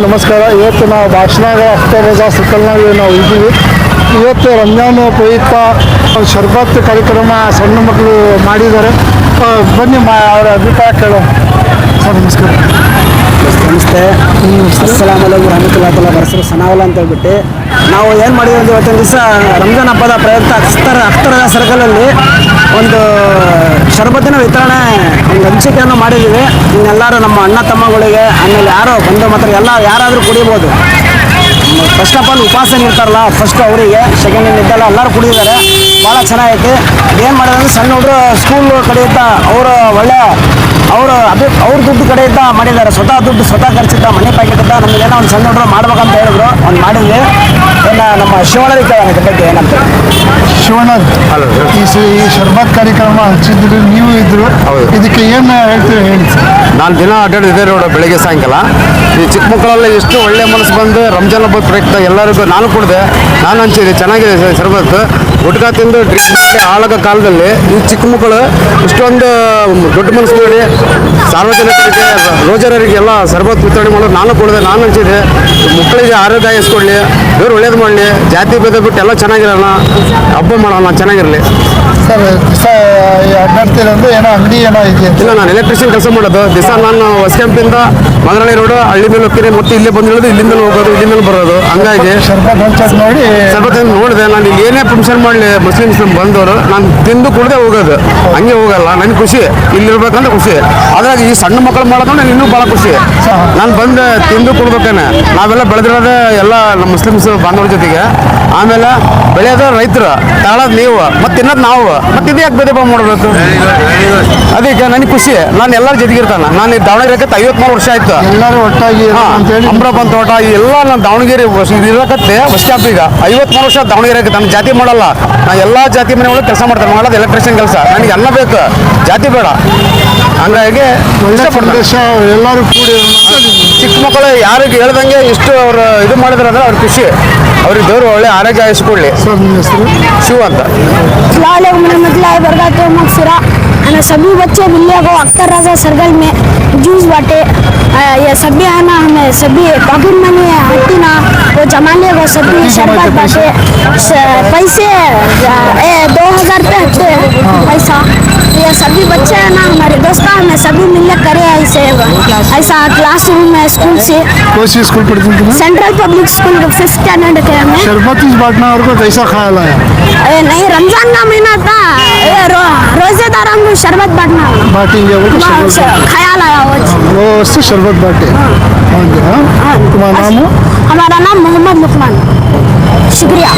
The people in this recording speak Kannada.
ನಮಸ್ಕಾರ. ಇವತ್ತು ನಾವು ಭಾಷಣಾಗ ಅಖ್ತರ್ ರಜಾ ಸರ್ಕಲ್ನಾಗ ನಾವು ಇದ್ದೀವಿ. ಇವತ್ತು ರಂಜಾನ್ ಪ್ರಯುಕ್ತ ಶರ್ಬತ್ ಕಾರ್ಯಕ್ರಮ ಸಣ್ಣ ಮಕ್ಕಳು ಮಾಡಿದ್ದಾರೆ. ಬನ್ನಿ ಅವರ ಅಭಿಪ್ರಾಯ ಕೇಳೋಣ. ಸರ್ ನಮಸ್ಕಾರ. ನಮಸ್ತೆ. ಅಸ್ಸಲಾಮ್ ಅಲೈಕುಂ ರಹಮತುಲ್ಲಾಹಿ ಬರ್ಸರು ಸನಾವಲ್ಲ ಅಂತ ಹೇಳ್ಬಿಟ್ಟು ನಾವು ಏನು ಮಾಡಿದ್ವಿ ಅಂದರೆ ಇವತ್ತಿನ ದಿವಸ ರಂಜಾನ್ ಹಬ್ಬದ ಪ್ರಯುಕ್ತ ಅಖ್ತರ ಸರ್ಕಲಲ್ಲಿ ಒಂದು ಶರ್ಬತ್ತಿನ ವಿತರಣೆ ಒಂದು ಹಂಚಿಕೆಯನ್ನು ಮಾಡಿದ್ದೀವಿ. ಇನ್ನೆಲ್ಲರೂ ನಮ್ಮ ಅಣ್ಣ ತಮ್ಮಗಳಿಗೆ ಆಮೇಲೆ ಯಾರೋ ಬಂದು ಮಾತ್ರ ಎಲ್ಲ ಯಾರಾದರೂ ಕುಡಿಬೋದು. ಫಸ್ಟ್ ಆಫ್ ಆಲ್ ಉಪವಾಸ ಇರ್ತಾರಲ್ಲ, ಫಸ್ಟ್ ಅವರಿಗೆ, ಸೆಕೆಂಡ್ ಇದ್ದಲ್ಲ ಎಲ್ಲರೂ ಕುಡಿದಿದ್ದಾರೆ. ಭಾಳ ಚೆನ್ನಾಗೈತಿ. ಏನು ಮಾಡಿದ್ರೆ ಸಣ್ಣ ಹುಡುಗರು ಸ್ಕೂಲ್ ಕಡೆಯಿಂದ ಅವರು ಒಳ್ಳೆ ಅವ್ರ ದುಡ್ಡು ಕಡೆಯಿಂದ ಮಾಡಿದ್ದಾರೆ. ಸ್ವತಃ ದುಡ್ಡು ಸ್ವತಃ ಖರ್ಚಿದ್ದ ಮನೆ ಪ್ಯಾಕೆಟಿದ್ದ ನಮಗೇನೋ ಒಂದು ಸಣ್ಣ ಹುಡುಗರು ಮಾಡ್ಬೇಕಂತ ಹೇಳಿದ್ರು. ಒಂದು ಮಾಡಿದ್ವಿ. ಇನ್ನು ನಮ್ಮ ಶಿವಣ್ಣರಿಗೆ ಕೇಳೋಣ ಇದ್ರ ಬಗ್ಗೆ ಏನಂತ. ಶಿವಣ್ಣ, ಈ ಶರ್ಬತ್ ಕಾರ್ಯಕ್ರಮ ಹಚ್ಚಿದ್ರು, ನೀವು ಇದ್ರು, ಇದಕ್ಕೆ ಏನು ಹೇಳ್ತೀವಿ ಹೇಳಿ. ನಾನು ದಿನ ಅಡ್ಡಾಡಿದ್ದೆ ರೋಡ್ ಬೆಳಗ್ಗೆ ಸಾಯಂಕಾಲ. ಈ ಚಿಕ್ಕ ಮಕ್ಕಳೆಲ್ಲ ಎಷ್ಟು ಒಳ್ಳೆ ಮನಸ್ಸು ಬಂದು ರಂಜಾನ್ ಹಬ್ಬದ ಪ್ರಯುಕ್ತ ಎಲ್ಲರಿಗೂ ನಾನು ಕುಡಿದೆ, ನಾನು ಹಂಚಿದೆ. ಚೆನ್ನಾಗಿದೆ ಶರ್ಬತ್. ಗುಟ್ಕಾ ತಿಂದು ಡ್ರಿಂಕ್ ಮಾಡಿ ಆಳಗ ಕಾಲದಲ್ಲಿ ಈ ಚಿಕ್ಕ ಮಕ್ಕಳು ಇಷ್ಟೊಂದು ದೊಡ್ಡ ಮನಸ್ಸು ಮಾಡಿ ಸಾರ್ವಜನಿಕರಿಗೆ, ರೋಜರರಿಗೆ ಎಲ್ಲ ಶರ್ಬತ್ ವಿತರಣೆ ಮಾಡೋದು ನಾನು ಕುಡಿದೆ, ನಾನು ಹಂಚಿದೆ. ಮಕ್ಕಳಿಗೆ ಆರೋಗ್ಯ ಇಸ್ಕೊಳ್ಳಿ, ದೇವ್ರು ಒಳ್ಳೇದು ಮಾಡಲಿ, ಜಾತಿ ಭೇದ ಬಿಟ್ಟು ಎಲ್ಲ ಚೆನ್ನಾಗಿರೋಣ, ಹಬ್ಬ ಮಾಡೋಣ, ಚೆನ್ನಾಗಿರಲಿ. ಸರ್ ಅಡ್ಡಾಡ್ತೀರಂದ್ರೆ ಏನೋ ಅಂಗಡಿ ಏನೋ ಇದೆ? ಇಲ್ಲ, ನಾನು ಎಲೆಕ್ಟ್ರಿಷಿಯನ್ ಕೆಲಸ ಮಾಡೋದು. ದಿವಸ ನಾನು ಹೊಸಕೆಂಪಿಂದ ಮದರಳ್ಳಿ ರೋಡು ಹಳ್ಳಿ ಮೇಲೆ ಹೋಗ್ತೀನಿ, ಮತ್ತೆ ಇಲ್ಲೇ ಬಂದಿರೋದು, ಇಲ್ಲಿಂದ ಹೋಗೋದು, ಇಲ್ಲಿಂದ ಬರೋದು. ಹಂಗಾಗಿ ಶರ್ಬತ್ ಹಂಚೋದು ನೋಡಿ ನೋಡಿದೆ. ನಾನು ಇಲ್ಲಿ ಏನೇ ಫಂಕ್ಷನ್ ಮಾಡಲಿ ಮುಸ್ಲಿಮ್ಸ್ ಬಂದವರು ನಾನು ತಿಂದು ಕುಡ್ದೆ ಹೋಗೋದು, ಹಂಗೆ ಹೋಗಲ್ಲ. ನನಗೆ ಖುಷಿ, ಇಲ್ಲಿರ್ಬೇಕಂತ ಖುಷಿ. ಅದ್ರಾಗ ಈ ಸಣ್ಣ ಮಕ್ಕಳು ಮಾಡೋದು ನನಗೆ ಇನ್ನೂ ಭಾಳ ಖುಷಿ. ನಾನು ಬಂದು ತಿಂದು ಕೊಡ್ಬೇಕೇನೆ. ನಾವೆಲ್ಲ ಬೆಳೆದಿರೋದೇ ಎಲ್ಲ ನಮ್ಮ ಮುಸ್ಲಿಮ್ಸ್ ಬಾಂಧವ್ರ ಜೊತೆಗೆ. ಆಮೇಲೆ ಬೆಳೆಯೋದು ರೈತರು, ತಗೊಳ್ಳೋದು ನೀವು, ಮತ್ತೆ ತಿನ್ನೋದು ನಾವು, ಮತ್ತೆ ಇದು ಯಾಕೆ ಭೇದ ಭಾವ ಮಾಡಬೇಕು? ಅದಕ್ಕೆ ನನಗೆ ಖುಷಿ. ನಾನು ಎಲ್ಲರ ಜೊತೆಗಿರ್ತಾನೆ. ನಾನು ದಾವಣಗೆರೆ 53 ವರ್ಷ ಆಯ್ತು. ಎಲ್ಲರೂ ಒಟ್ಟಾಗಿ ಅಮ್ರಪನ್ ತೋಟ ಎಲ್ಲ ನಾನು ದಾವಣಗೆರೆ ಇರಕತ್ತೆ ಫಸ್ಟ್ ಈಗ 53 ವರ್ಷ ದಾವಣಗೆರೆ. ನನ್ನ ಜಾತಿ ಮಾಡಲ್ಲ, ನಾನು ಎಲ್ಲ ಜಾತಿ ಮನೆ ಒಳಗೆ ಕೆಲಸ ಮಾಡ್ತಾರೆ. ಮಾಡೋದು ಎಲೆಕ್ಟ್ರಿಷಿಯನ್ ಕೆಲಸ. ನನಗೆ ಎಲ್ಲ ಬೇಕು, ಜಾತಿ ಬೇಡ. ಹಂಗಾಗಿ ಎಲ್ಲರೂ ಕೂಡಿ ಚಿಕ್ಕ ಮಕ್ಕಳು ಯಾರಿಗೆ ಹೇಳ್ದಂಗೆ ಇಷ್ಟು ಅವರು ಇದು ಮಾಡಿದ್ರೆ ಅಂದ್ರೆ ಅವ್ರ ಖುಷಿ. ಅವ್ರಿಗೆ ದೇವರು ಒಳ್ಳೆ ಆರೋಗ್ಯ ಇಸ್ಕೊಳ್ಳಿ. ಶಿವ ಅಂತ. अना सभी बच्चे मिलने को अख्तर रजा सर्कल में जूस बांटे. ये सभी आना हमें सभी पॉकेट मनी हट्टीना वो जमाने को सभी शरबत बांटे. पैसे 2000 रुपये हटते पैसा. ये सभी बच्चे हैं ना हमारे दोस्त हमें सभी मिलने करे ऐसे ऐसा क्लासरूम में स्कूल से. कौन सी स्कूल पढ़ती थी? Central public school 5th standard के हमें. शरबत इस बांटना और को कैसा ख्याल आया? नहीं, रमजान का महीना था, रोजेदार हम शरबत बांटना बांटेंगे वो ख्याल आया वो उससे शरबत बांटे. तुम्हारा नाम? हमारा नाम मोहम्मद लुकमान. शुक्रिया.